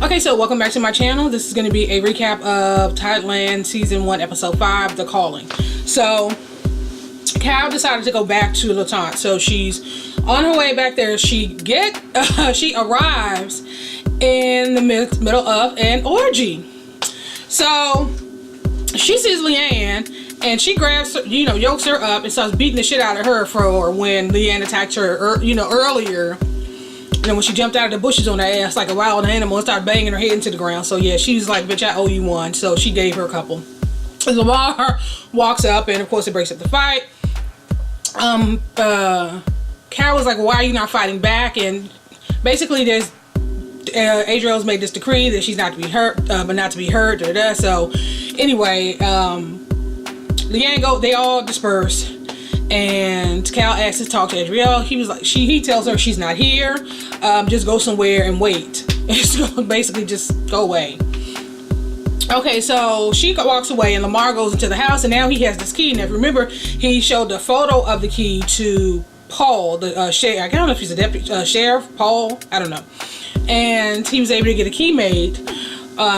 Okay, so welcome back to my channel. This is going to be a recap of Tidelands Season 1, Episode 5, The Calling. So, Cal decided to go back to Latant. So, she's on her way back there. She arrives in the middle of an orgy. So, she sees Leanne, and she grabs her, yokes her up and starts beating the shit out of her for when Leanne attacked her, earlier. When she jumped out of the bushes on her ass like a wild animal and started banging her head into the ground. So yeah, she was like, bitch, I owe you one. So she gave her a couple. Lamar walks up, and of course it breaks up the fight. Cal was like, why are you not fighting back? And basically there's Adrielle's made this decree that she's not to be hurt, but not to be hurt. So anyway, Leanne they all disperse. And Cal asks to talk to Adrielle. He was like, he tells her she's not here. Just go somewhere and wait. Basically, just go away. Okay, so she walks away, and Lamar goes into the house, and now he has this key. And if you remember, he showed the photo of the key to Paul, the sheriff. I don't know if he's a deputy sheriff, Paul. I don't know. And he was able to get a key made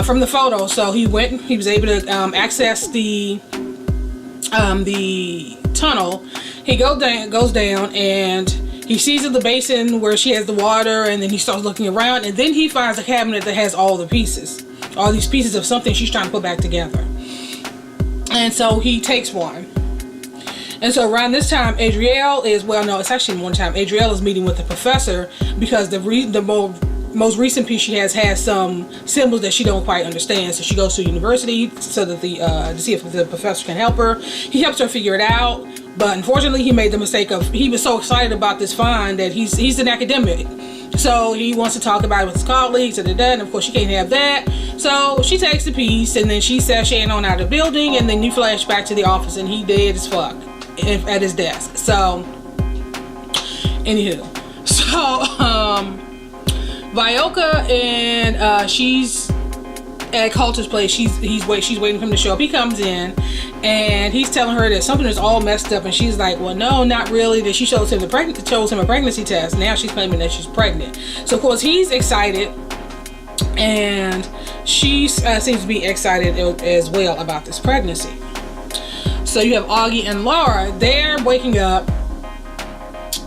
from the photo. So he went. He was able to access the tunnel. He goes down and he sees in the basin where she has the water, and then he starts looking around, and then he finds a cabinet that has all these pieces of something she's trying to put back together. And so he takes one. And so around this time, Adrielle is, well, no, it's actually one time Adrielle is meeting with the professor, because the most recent piece she has some symbols that she don't quite understand. So she goes to university so that to see if the professor can help her. He helps her figure it out, but unfortunately he made the mistake of, he was so excited about this find that he's an academic, so he wants to talk about it with his colleagues, and of course she can't have that. So she takes the piece, and then she sashaying on out of the building, and then you flash back to the office, and he dead as fuck at his desk. So anywho, so Violca, and she's at Colton's place. She's waiting for him to show up. He comes in, and he's telling her that something is all messed up, and she's like, well, no, not really. That she shows him a pregnancy test. Now she's claiming that she's pregnant. So of course he's excited, and she seems to be excited as well about this pregnancy. So you have Augie and Laura. They're waking up,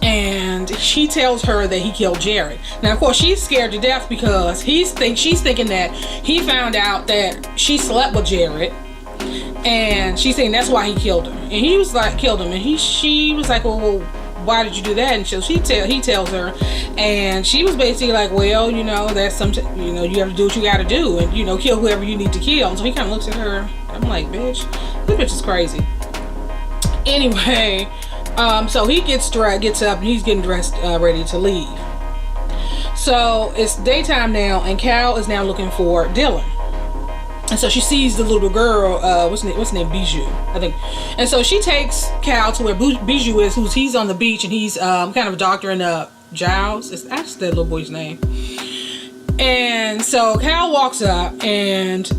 and she tells her that he killed Jared. Now, of course, she's scared to death because she's thinking that he found out that she slept with Jared, and she's saying that's why he killed her. And he was like, killed him, and she was like, well, why did you do that? And so he tells her, and she was basically like, well, that's you have to do what you got to do, and kill whoever you need to kill. And so he kind of looks at her. I'm like, bitch, this bitch is crazy. Anyway. So he gets up, and he's getting dressed, ready to leave. So it's daytime now, and Cal is now looking for Dylan. And so she sees the little girl, what's her name, Bijou, I think. And so she takes Cal to where Bijou is, he's on the beach, and he's kind of doctoring up Giles. That's the little boy's name. And so Cal walks up, and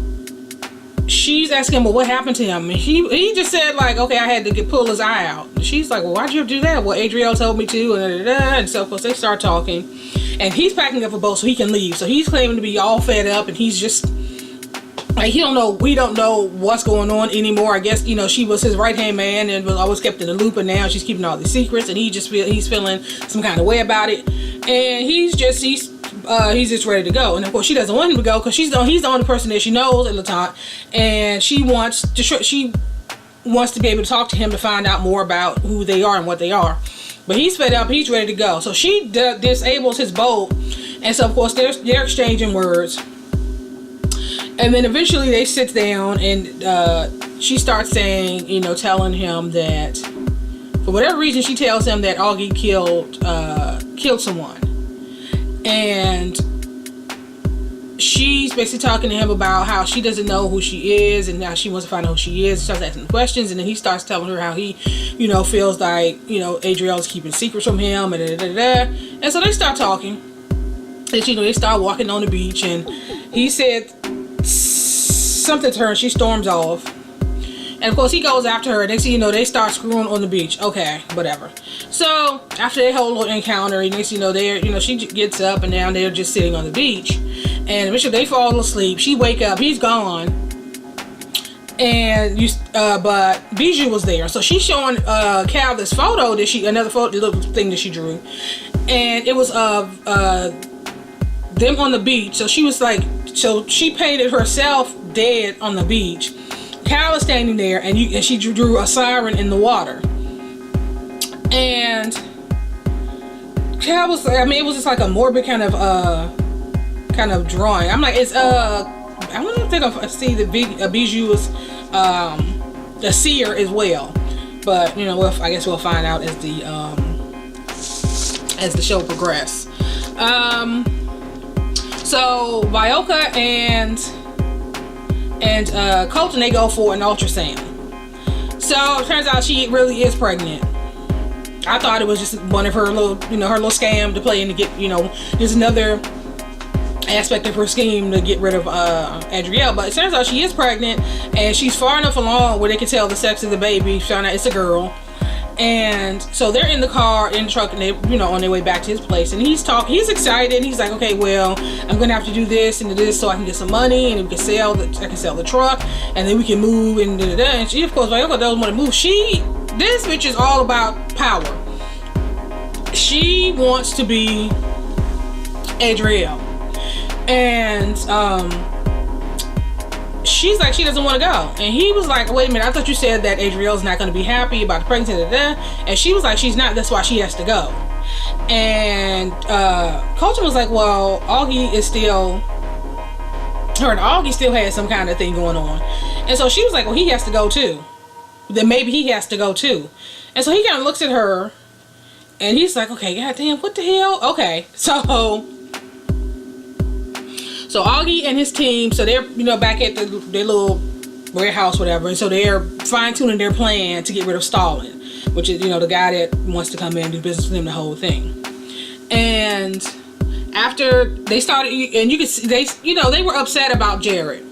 she's asking him, well, what happened to him? And he just said, like, okay, I had to pull his eye out. And she's like, well, why'd you have to do that? Well, Adrielle told me to, and so of course they start talking, and he's packing up a boat so he can leave. So he's claiming to be all fed up, and he's just like, we don't know what's going on anymore. I guess she was his right hand man and was always kept in the loop, and now she's keeping all these secrets, and he's feeling some kind of way about it, and he's just ready to go. And of course she doesn't want him to go, because he's the only person that she knows in Latant, and she wants to be able to talk to him to find out more about who they are and what they are. But he's fed up, he's ready to go. So she disables his boat, and so of course they're exchanging words, and then eventually they sit down, and she starts saying, telling him that for whatever reason, she tells him that Augie killed someone. And she's basically talking to him about how she doesn't know who she is, and now she wants to find out who she is. She starts asking questions, and then he starts telling her how he, feels like, Adrielle's keeping secrets from him, and so they start talking. And, they start walking on the beach, and he said something to her, and she storms off. And of course he goes after her. Next thing you know, they start screwing on the beach. Okay, whatever. So after their whole little encounter, next thing you know, she gets up and down. They're just sitting on the beach, and eventually they fall asleep. She wake up. He's gone. And but Bijou was there, so she's showing Cal this photo another photo, little thing that she drew, and it was of them on the beach. So she was like, so she painted herself dead on the beach. Cal is standing there, and she drew a siren in the water. And Cal was, I mean, it was just like a morbid kind of drawing. I'm like, it's I don't think I see the Bijou was a seer as well, but you know, I guess we'll find out as the show progresses. So Violca and Colton, they go for an ultrasound. So it turns out she really is pregnant. I thought it was just one of her little, her little scam to play and to get, just another aspect of her scheme to get rid of Adrielle. But it turns out she is pregnant, and she's far enough along where they can tell the sex of the baby. Found out it's a girl. And so they're in the car, in the truck, and they, on their way back to his place. And he's excited. He's like, okay, well, I'm gonna have to do this and this so I can get some money, and we can sell the truck, and then we can move and da da da. And she, of course, Violca doesn't want to move. This bitch is all about power. She wants to be Adrielle. And she's like, she doesn't want to go. And he was like, wait a minute, I thought you said that Adrielle's not going to be happy about the pregnancy. And she was like, she's not, that's why she has to go. And Colton was like, well, Augie still has some kind of thing going on. And so she was like, well, he has to go too. Then maybe he has to go too. And so he kind of looks at her, and he's like, okay, goddamn, what the hell? Okay, so Augie and his team, so they're, back at their little warehouse, whatever, and so they're fine-tuning their plan to get rid of Stalin, which is, the guy that wants to come in and do business with him, the whole thing. And after they started, and you could see, they were upset about Jared.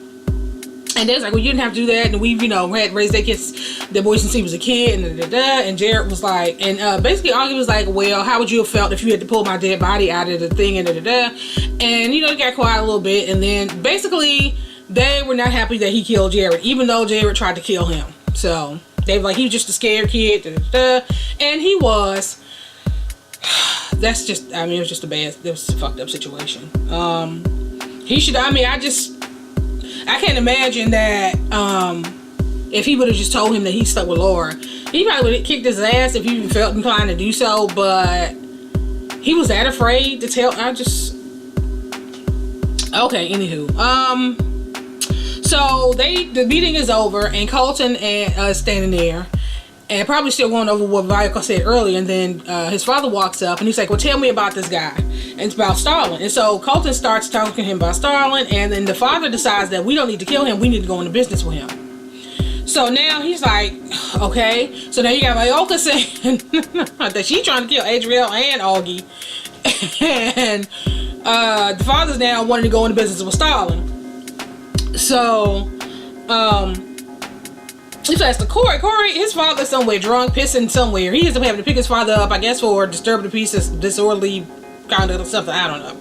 And they was like, well, you didn't have to do that, and we, had raised their kids, their boys since he was a kid, and and Jared was like, and basically Augie was like, well, how would you have felt if you had to pull my dead body out of the thing, and and it got quiet a little bit, and then basically they were not happy that he killed Jared, even though Jared tried to kill him. So they were like, he was just a scared kid, and he was. That's just, it was just it was a fucked up situation. He should, I can't imagine that if he would have just told him that he stuck with Laura, he probably would have kicked his ass if he even felt inclined to do so, but he was that afraid to tell. Okay, anywho. So the meeting is over, and Colton is standing there, and probably still going over what Violca said earlier, and then his father walks up, and he's like, well, tell me about this guy. And it's about Stalin. And so Colton starts talking to him about Stalin, and then the father decides that we don't need to kill him, we need to go into business with him. So now he's like, okay. So now you got Violca saying that she's trying to kill Adrielle and Augie. And the father's now wanting to go into business with Stalin. So he says to Corey, his father's somewhere drunk, pissing somewhere. He ends up having to pick his father up, I guess, for disturbing the peace, disorderly kind of something, I don't know.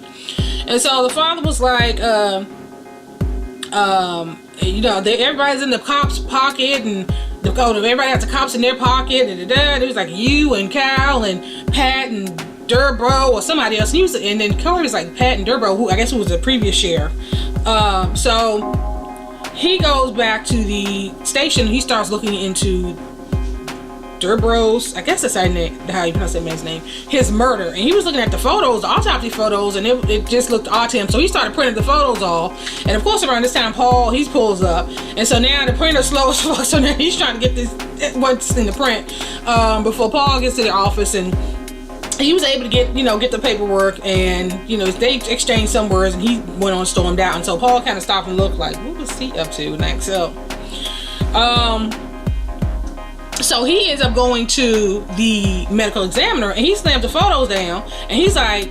And so the father was like, everybody's in the cops' pocket, and everybody has the cops in their pocket, and it was like you and Cal and Pat and Durbro or somebody else. And then Corey was like Pat and Durbro, who I guess was the previous sheriff. So he goes back to the station, and he starts looking into Durbro's, I guess that's how you pronounce that man's name, his murder. And he was looking at the photos, the autopsy photos, and it just looked odd to him. So he started printing the photos off. And of course around this time he pulls up, and so now the printer slows, so now he's trying to get what's in the print before Paul gets to the office. And he was able to get the paperwork, and they exchanged some words, and he went on, stormed out. And so Paul kind of stopped and looked like, what was he up to next? So he ends up going to the medical examiner, and he slams the photos down, and he's like,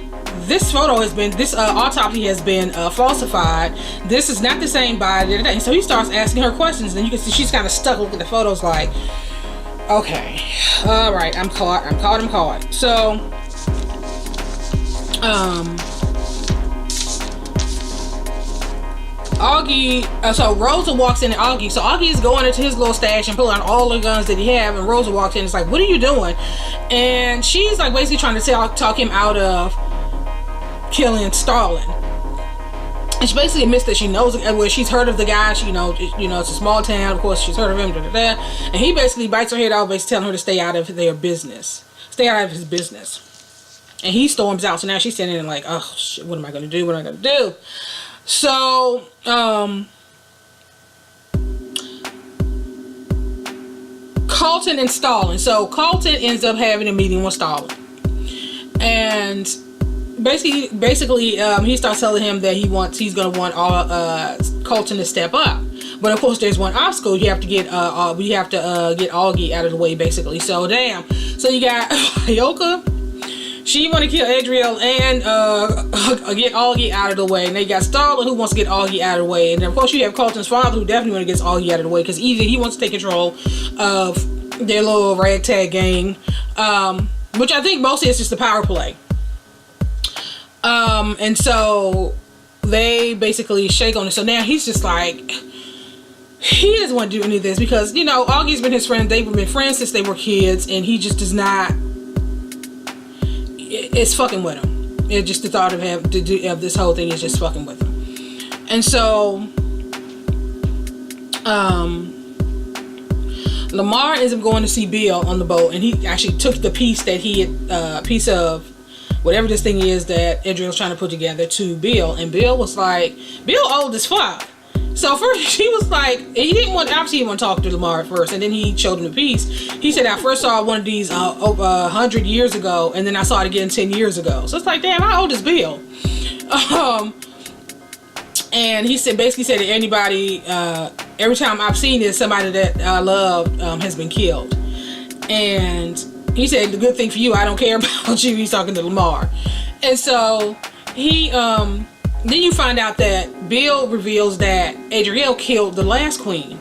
this photo has been, this autopsy has been falsified. This is not the same body. And so he starts asking her questions, and you can see she's kind of stuck looking at the photos like, okay, all right, I'm caught. So, Augie, so Rosa walks in, and Augie is going into his little stash and pulling out all the guns that he have, and Rosa walks in and is like, what are you doing? And she's like basically trying to talk him out of killing Stalin. And she basically admits that she knows, well, she's heard of the guy. She, it's a small town, of course she's heard of him, and he basically bites her head off, basically telling her to stay out of their business, stay out of his business. And he storms out, so now she's standing there like, oh shit, what am I gonna do? So, Colton and Stalin. So Colton ends up having a meeting with Stalin, and basically, he starts telling him that he's gonna want Colton to step up. But of course, there's one obstacle. You have to get get Augie out of the way, basically. So so you got Violca. She want to kill Adrielle and get Augie out of the way. And they got Stalin, who wants to get Augie out of the way. And then of course you have Colton's father, who definitely want to get Augie out of the way, because either he wants to take control of their little ragtag gang, which I think mostly is just a power play. And so they basically shake on it. So now he's just like, he doesn't want to do any of this, because Augie's been his friend. They've been friends since they were kids, and he just does not. It's fucking with him. It just the thought of this whole thing is just fucking with him. And so Lamar ends up going to see Bill on the boat, and he actually took the piece that he had piece of whatever this thing is that Adrielle's trying to put together to Bill. And Bill was like, Bill old as fuck. So first he was like, he didn't want to talk to Lamar at first, and then he showed him the piece. He said, I first saw one of these over 100 years ago, and then I saw it again 10 years ago. So it's like, damn, how old is Bill? And he basically said that anybody, every time I've seen this, somebody that I loved has been killed. And he said, the good thing for you, I don't care about you. He's talking to Lamar. And so he, then you find out that Bill reveals that Adrielle killed the last queen.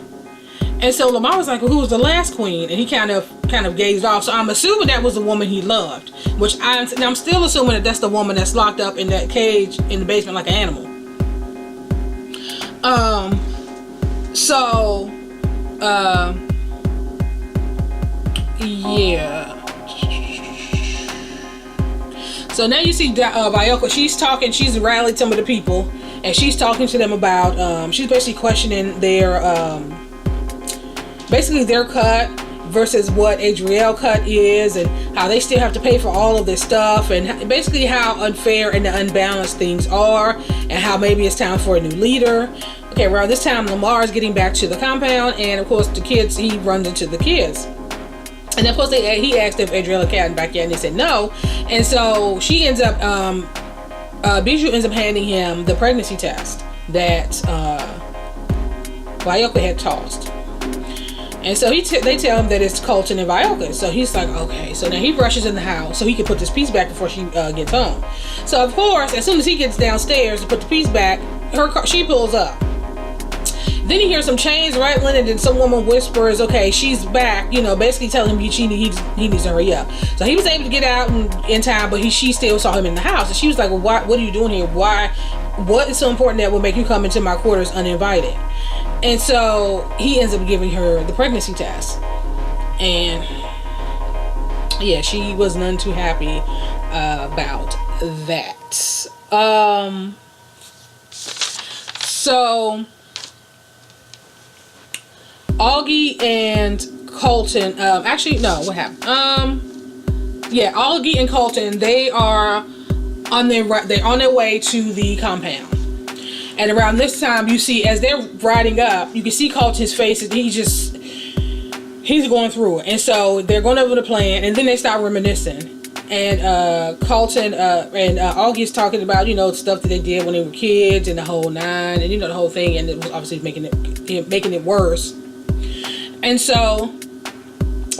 And so Lamar was like, well, who was the last queen? And he kind of gazed off. So I'm assuming that was the woman he loved, which I'm still assuming that that's the woman that's locked up in that cage in the basement like an animal. Yeah. So now you see Violca, she's rallied some of the people, and she's talking to them about, she's basically questioning their cut versus what Adrielle cut is, and how they still have to pay for all of this stuff, and basically how unfair and unbalanced things are, and how maybe it's time for a new leader. Okay, around this time, Lamar is getting back to the compound, and of course the kids, he runs into the kids. And of course he asked if Adrielle had back yet, and they said no. And so she ends up, Bijou ends up handing him the pregnancy test that Violca had tossed. And so they tell him that it's Colton and Violca. So he's like, okay. So now he rushes in the house so he can put this piece back before she gets home. So of course, as soon as he gets downstairs to put the piece back, she pulls up. Then he hears some chains rattling, and then some woman whispers, okay, she's back, basically telling him he needs to hurry up. So he was able to get out in time, but she still saw him in the house. And she was like, well, what are you doing here? What is so important that will make you come into my quarters uninvited? And so he ends up giving her the pregnancy test. And yeah, she was none too happy about that. So Augie and Colton, what happened? Augie and Colton, they're on their way to the compound. And around this time, you see, as they're riding up, you can see Colton's face, and he's going through it. And so they're going over the plan, and then they start reminiscing. And Colton and Augie's talking about, stuff that they did when they were kids, and the whole nine, and the whole thing, and it was obviously making it worse. And so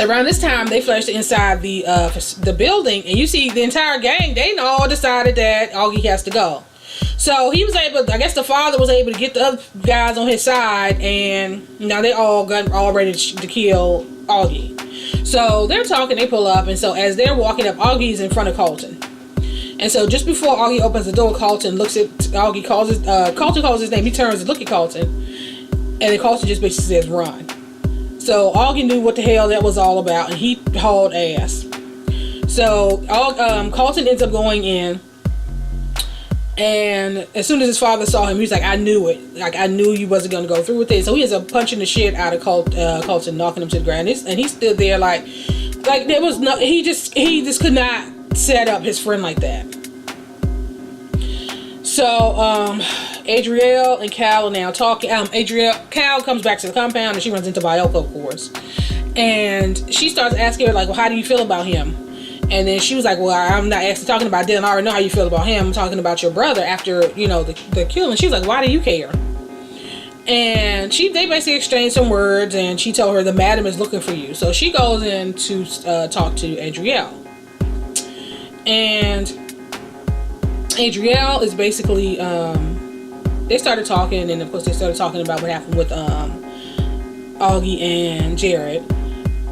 around this time, they flashed inside the building, and you see the entire gang. They all decided that Augie has to go. So he was able. I guess the father was able to get the other guys on his side, and now they all ready to kill Augie. So they're talking. They pull up, and so as they're walking up, Augie's in front of Colton. And so just before Augie opens the door, Colton looks at Augie. Colton calls his name. He turns to look at Colton, and then Colton just basically says, "Run." So Augie knew what the hell that was all about, and he hauled ass. So Colton ends up going in, and as soon as his father saw him, he was like, "I knew it. Like, I knew you wasn't going to go through with it." So he ends up punching the shit out of Colton, knocking him to the ground. And he stood there like there was no. He just could not set up his friend like that. So Adrielle and Cal are now talking. Cal comes back to the compound, and she runs into Violca, of course, and she starts asking her like, "Well, how do you feel about him?" And then she was like, "Well, I'm not actually talking about Dylan. I already know how you feel about him. I'm talking about your brother after the killing." She's like, "Why do you care?" And they basically exchanged some words, and she told her the madam is looking for you. So she goes in to talk to Adrielle. And Adrielle is basically, they started talking, and of course they started talking about what happened with Augie and Jared.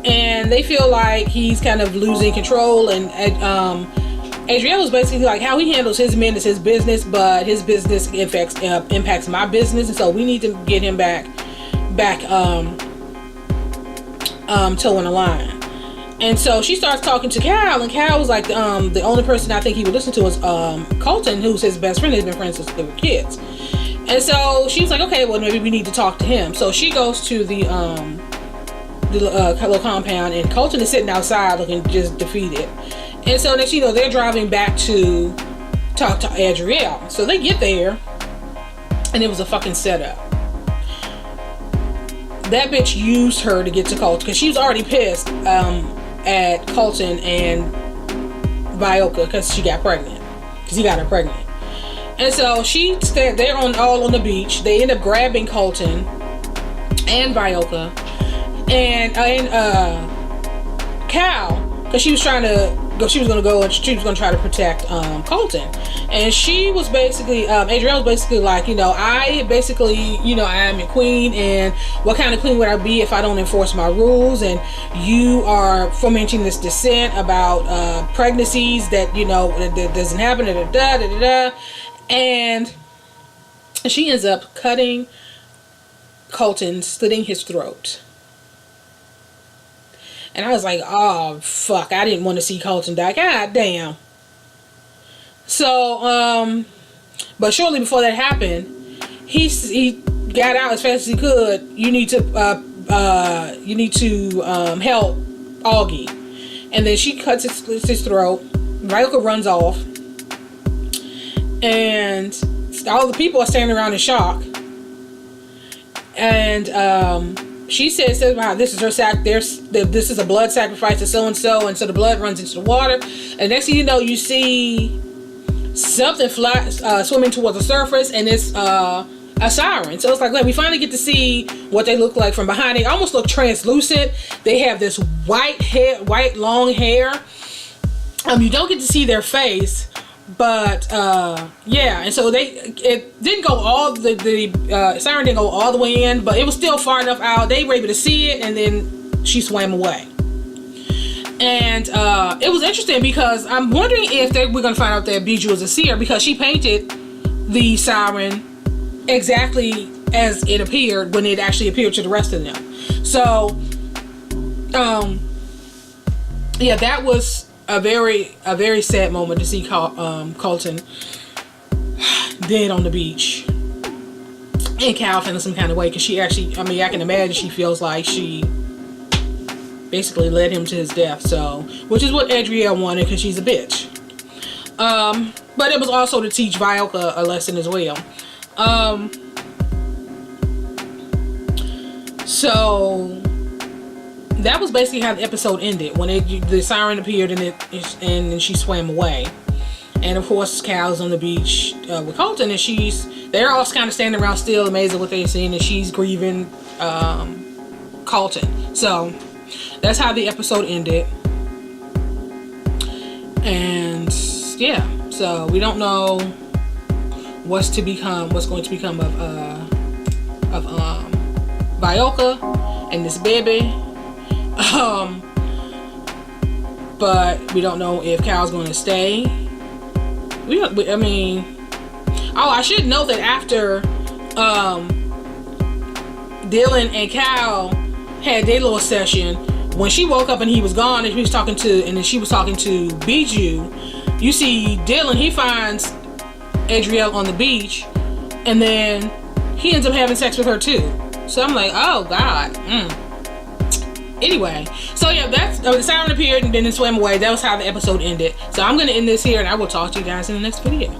And they feel like he's kind of losing control, and Adrielle is basically like, how he handles his men is his business, but his business impacts my business, and so we need to get him back toeing the line. And so she starts talking to Cal, and Cal was like, the only person I think he would listen to is Colton, who's his best friend. He's been friends since they were kids. And so she was like, okay, well, maybe we need to talk to him. So she goes to the little compound, and Colton is sitting outside looking just defeated. And so next, they're driving back to talk to Adrielle. So they get there, and it was a fucking setup. That bitch used her to get to Colton, because she was already pissed at Colton and Violca because she got pregnant, because he got her pregnant. And so they're all on the beach. They end up grabbing Colton and Violca and Cal, because she was going to try to protect Colton. And she was basically, Adrielle was basically like, I am a queen, and what kind of queen would I be if I don't enforce my rules? And you are fomenting this dissent about pregnancies that doesn't happen. And she ends up cutting Colton, slitting his throat. And I was like, oh fuck, I didn't want to see Colton die. God damn. So, but shortly before that happened, he got out as fast as he could. You need to help Augie. And then she slits his throat. Violca runs off, and all the people are standing around in shock. And she says, "Wow, this is her this is a blood sacrifice to so and so," and so the blood runs into the water. And next thing you know, you see something swimming towards the surface, and it's a siren. So it's like, we finally get to see what they look like from behind. They almost look translucent. They have this white long hair. You don't get to see their face, but yeah. And so it didn't go the siren didn't go all the way in, but it was still far enough out. They were able to see it, and then she swam away. And it was interesting, because I'm wondering if we're going to find out that Bijou is a seer, because she painted the siren exactly as it appeared when it actually appeared to the rest of them. So yeah, that was a very sad moment to see Colton dead on the beach, and Cal feeling some kind of way, because she actually, I can imagine she feels like she basically led him to his death. So, which is what Adrielle wanted, because she's a bitch. But it was also to teach Violca a lesson as well. So that was basically how the episode ended, when the siren appeared and then she swam away. And of course, Cal's on the beach with Colton, and they're all kind of standing around still, amazed at what they've seen, and she's grieving Colton. So that's how the episode ended. And yeah, so we don't know what's going to become of Violca and this baby. But we don't know if Cal's going to stay. I mean, oh, I should note that after Dylan and Cal had their little session, when she woke up and he was gone, and she was talking to Bijou, you see Dylan, he finds Adrielle on the beach, and then he ends up having sex with her too. So I'm like, oh God. Anyway, so yeah, that's the siren appeared and then it swam away. That was how the episode ended. So I'm gonna end this here, and I will talk to you guys in the next video.